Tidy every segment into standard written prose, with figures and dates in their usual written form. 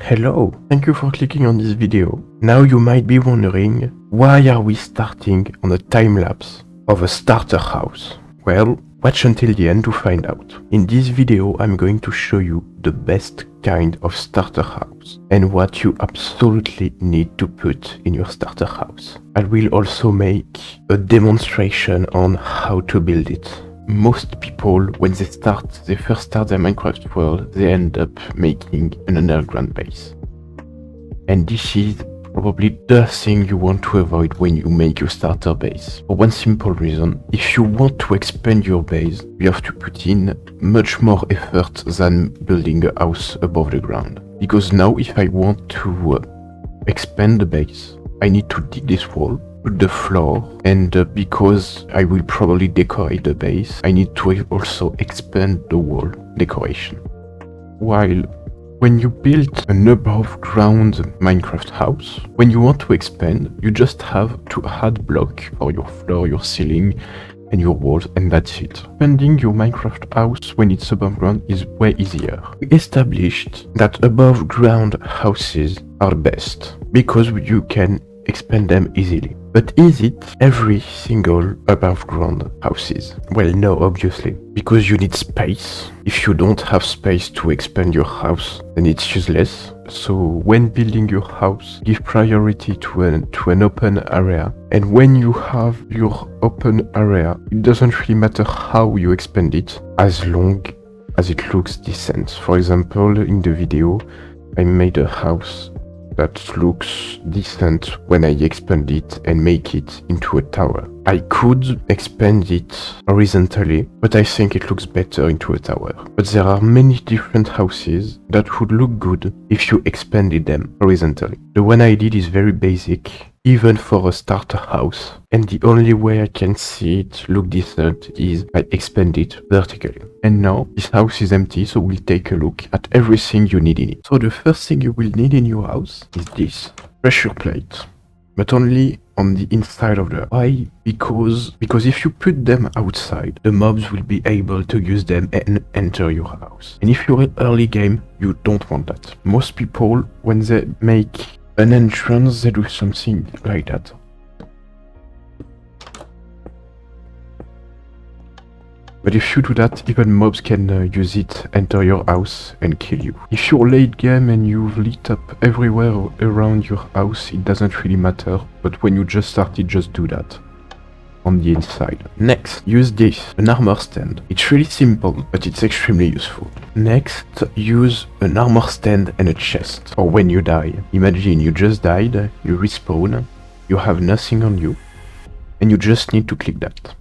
Hello, thank you for clicking on this video. Now you might be wondering, why are we starting on a time-lapse of a starter house? Well, watch until the end to find out. In this video I'm going to show you the best kind of starter house and what you absolutely need to put in your starter house. I will also make a demonstration on how to build it. Most people, when they first start their Minecraft world, they end up making an underground base. And this is probably the thing you want to avoid when you make your starter base. For one simple reason, if you want to expand your base, you have to put in much more effort than building a house above the ground. Because now if I want to expand the base, I need to dig this wall, put the floor, and because I will probably decorate the base, I need to also expand the wall decoration. While when you build an above ground Minecraft house, when you want to expand, you just have to add block for your floor, your ceiling, and your walls, and that's it. Expanding your Minecraft house when it's above ground is way easier. We established that above ground houses are best because you can expand them easily. But is it every single above ground houses? Well, no, obviously, because you need space. If you don't have space to expand your house, then it's useless. So when building your house, give priority to an open area. And when you have your open area, it doesn't really matter how you expand it, as long as it looks decent. For example, in the video, I made a house that looks decent when I expand it and make it into a tower. I could expand it horizontally, but I think it looks better into a tower. But there are many different houses that would look good if you expanded them horizontally. The one I did is very basic, even for a starter house, and the only way I can see it look decent is I expand it vertically. And now this house is empty, so we'll take a look at everything you need in it. So the first thing you will need in your house is this pressure plate, but only on the inside of the. Why? Because if you put them outside, the mobs will be able to use them and enter your house. And if you're in early game, you don't want that. Most people, when they make an entrance, they do something like that. But if you do that, even mobs can use it, enter your house and kill you. If you're late game and you've lit up everywhere around your house, it doesn't really matter. But when you just started, just do that on the inside. Next, use this, an armor stand. It's really simple, but it's extremely useful. Next, use an armor stand and a chest. Or when you die. Imagine you just died, you respawn, you have nothing on you, and you just need to click that.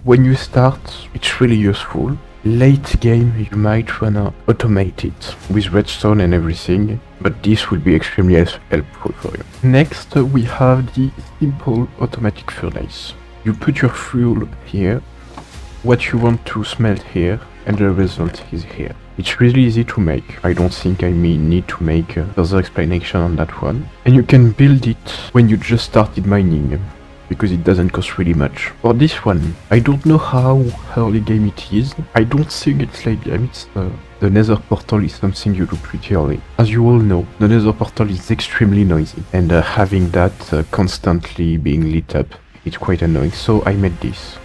When you start, it's really useful. Late game, you might wanna automate it with redstone and everything, but this will be extremely helpful for you. Next, we have the simple automatic furnace. You put your fuel here, what you want to smelt here, and the result is here. It's really easy to make. I don't think I need to make further explanation on that one. And you can build it when you just started mining, because it doesn't cost really much. For this one, I don't know how early game it is. I don't think it's late game. It's the nether portal is something you do pretty early. As you all know, the nether portal is extremely noisy, and having that constantly being lit up, it's quite annoying. So I made this.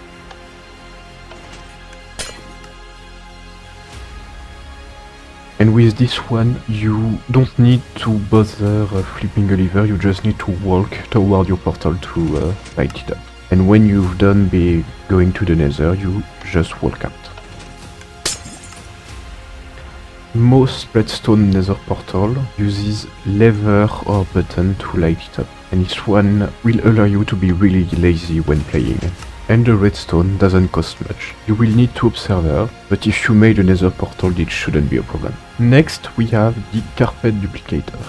And with this one, you don't need to bother flipping a lever, you just need to walk toward your portal to light it up. And when you've done going to the nether, you just walk out. Most redstone nether portal uses lever or button to light it up. And this one will allow you to be really lazy when playing. And the redstone doesn't cost much. You will need to observer, but if you made a nether portal, it shouldn't be a problem. Next, we have the carpet duplicator.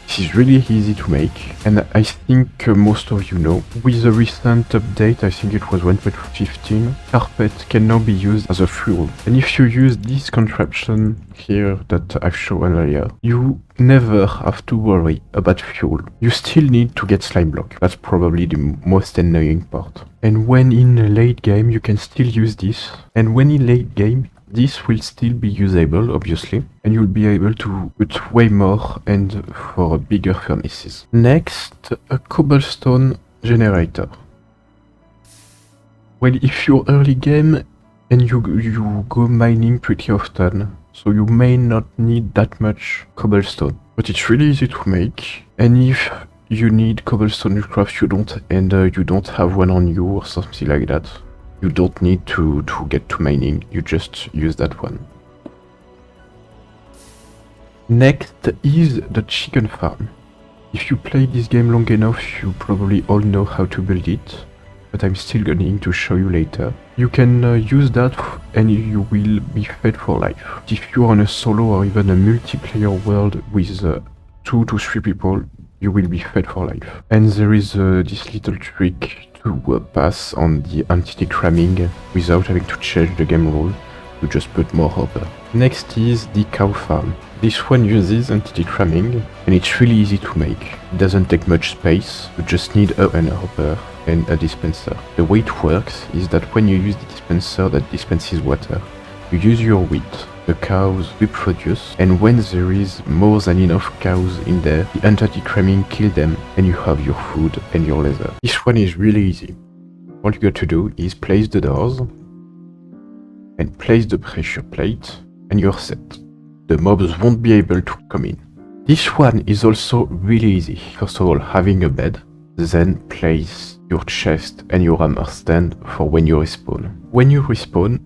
This is really easy to make, and I think most of you know. With the recent update, I think it was 1.15, carpet can now be used as a fuel. And if you use this contraption here that I've shown earlier, you never have to worry about fuel. You still need to get slime block. That's probably the most annoying part. And when in late game, you can still use this. And when in late game, this will still be usable, obviously, and you'll be able to put way more and for bigger furnaces. Next, a cobblestone generator. Well, if you're early game and you go mining pretty often, so you may not need that much cobblestone, but it's really easy to make. And if you need cobblestone craft, you don't have one on you or something like that, you don't need to get to mining, you just use that one. Next is the chicken farm. If you play this game long enough, you probably all know how to build it, but I'm still going to show you later. You can use that and you will be fed for life. If you're on a solo or even a multiplayer world with 2 to 3 people, you will be fed for life. And there is this little trick to pass on the entity cramming without having to change the game rule. You just put more hopper. Next is the cow farm. This one uses entity cramming and it's really easy to make. It doesn't take much space, you just need a hopper and a dispenser. The way it works is that when you use the dispenser that dispenses water, you use your wheat. The cows reproduce, and when there is more than enough cows in there, the entity cramming kill them and you have your food and your leather. This one is really easy. All you got to do is place the doors and place the pressure plate and you're set. The mobs won't be able to come in. This one is also really easy. First of all, having a bed, then place your chest and your armor stand for when you respawn. When you respawn,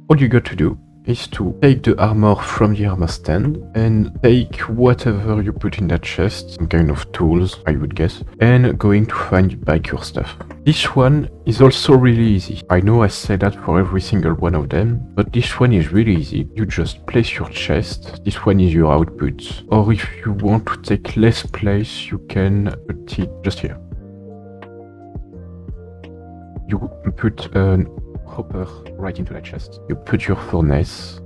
all you got to do is to take the armor from the armor stand and take whatever you put in that chest, some kind of tools, I would guess, and going to find back your stuff. This one is also really easy. I know I say that for every single one of them, but this one is really easy. You just place your chest, this one is your output. Or if you want to take less place, you can put it just here. You put an hopper right into that chest. You put your furnace,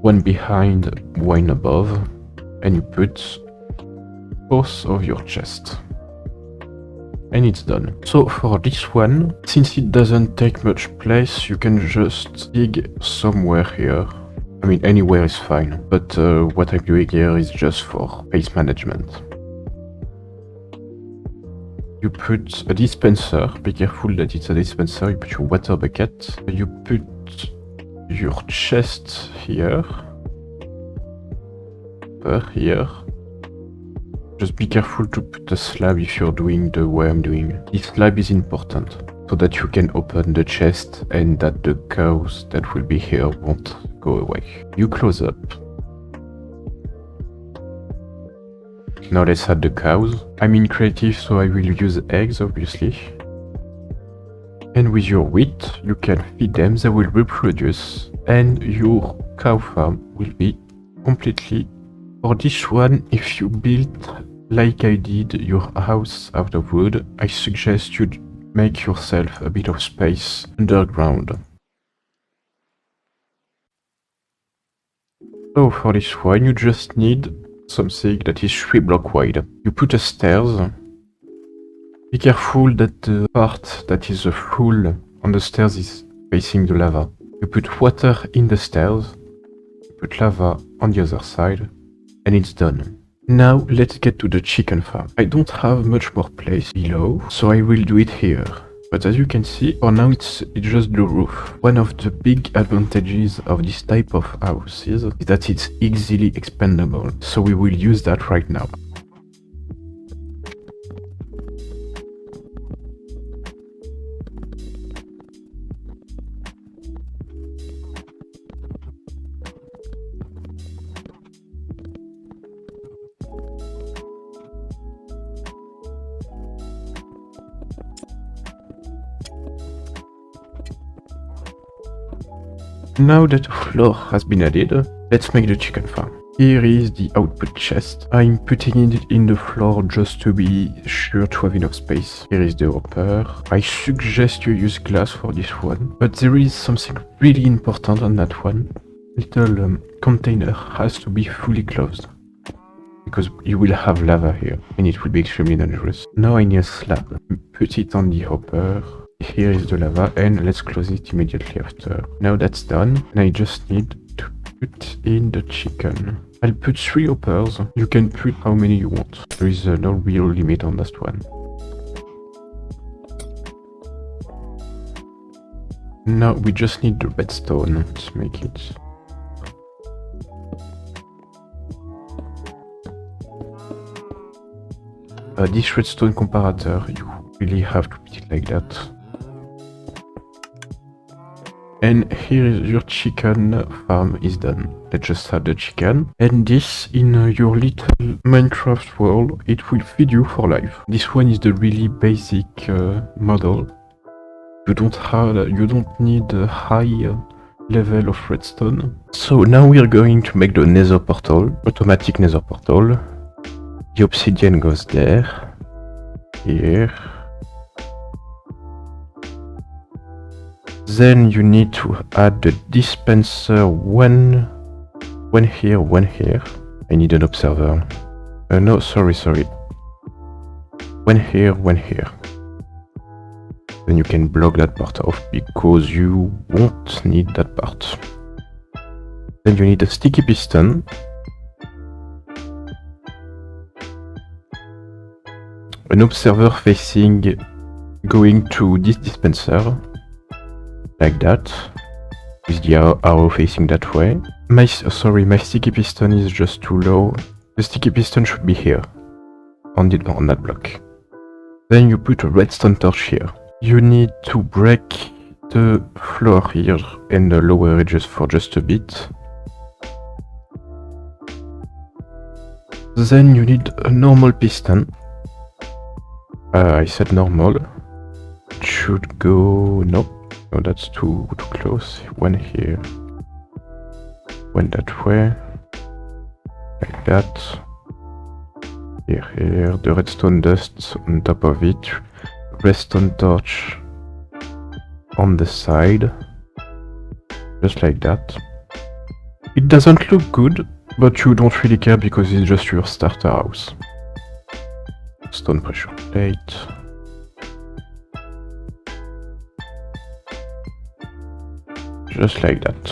one behind, one above, and you put both of your chest. And it's done. So for this one, since it doesn't take much place, you can just dig somewhere here. I mean, anywhere is fine, but what I'm doing here is just for space management. You put a dispenser, be careful that it's a dispenser, you put your water bucket, you put your chest here, here. Just be careful to put a slab if you're doing the way I'm doing. This slab is important, so that you can open the chest and that the cows that will be here won't go away. You close up. Now let's add the cows. I'm in creative, so I will use eggs, obviously. And with your wheat, you can feed them, they will reproduce, and your cow farm will be completely. For this one, if you build like I did your house out of wood, I suggest you make yourself a bit of space underground. So for this one, you just need something that is 3 blocks wide. You put a stairs. Be careful that the part that is full on the stairs is facing the lava. You put water in the stairs, you put lava on the other side, and it's done. Now let's get to the chicken farm. I don't have much more place below, so I will do it here. But as you can see, for now it's just the roof. One of the big advantages of this type of houses is that it's easily expandable, so we will use that right now. Now that the floor has been added, let's make the chicken farm. Here is the output chest. I'm putting it in the floor just to be sure to have enough space. Here is the hopper. I suggest you use glass for this one, but there is something really important on that one. Little container has to be fully closed, because you will have lava here and it will be extremely dangerous. Now I need a slab. Put it on the hopper. Here is the lava, and let's close it immediately after. Now that's done, and I just need to put in the chicken. I'll put 3 hoppers. You can put how many you want. There is no real limit on that one. Now we just need the redstone to make it. This redstone comparator, you really have to put it like that. And here is your chicken farm is done. Let's just add the chicken. And this in your little Minecraft world, it will feed you for life. This one is the really basic model. You don't need a high level of redstone. So now we are going to make the nether portal, automatic nether portal. The obsidian goes there, here. Then you need to add the dispenser one here, one here. I need an observer. No, sorry. One here, one here. Then you can block that part off because you won't need that part. Then you need a sticky piston. An observer facing going to this dispenser. Like that, with the arrow facing that way. My sticky piston is just too low. The sticky piston should be here, on that block. Then you put a redstone torch here. You need to break the floor here and the lower edges for just a bit. Then you need a normal piston. I said normal. It should go... nope. No, that's too close. One here. One that way. Like that. Here. The redstone dust on top of it. Redstone torch on the side. Just like that. It doesn't look good, but you don't really care because it's just your starter house. Stone pressure plate. Just like that.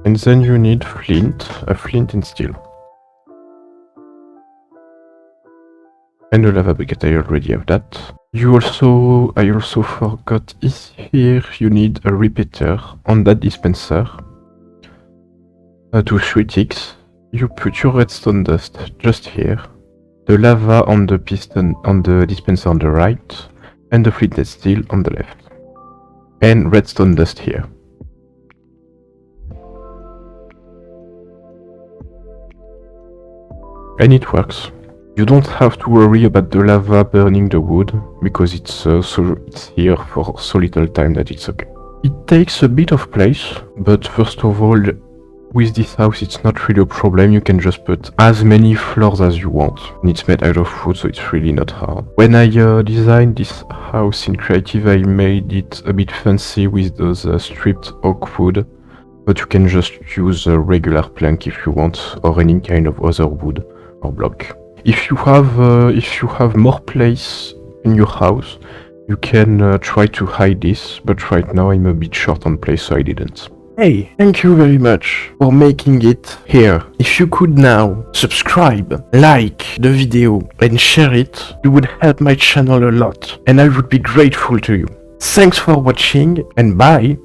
And then you need a flint and steel. And a lava bucket, I already have that. I also forgot is here you need a repeater on that dispenser. To 3 ticks. You put your redstone dust just here. The lava on the piston on the dispenser on the right. And the flint and steel on the left. And redstone dust here. And it works. You don't have to worry about the lava burning the wood, because it's here for so little time that it's okay. It takes a bit of place, but first of all, with this house it's not really a problem. You can just put as many floors as you want. And it's made out of wood, so it's really not hard. When I designed this house in Creative, I made it a bit fancy with those stripped oak wood, but you can just use a regular plank if you want, or any kind of other wood or block. If you have more place in your house, you can try to hide this, but right now I'm a bit short on place, so I didn't. Hey, thank you very much for making it here. If you could now subscribe, like the video and share it, you would help my channel a lot, and I would be grateful to you. Thanks for watching, and bye!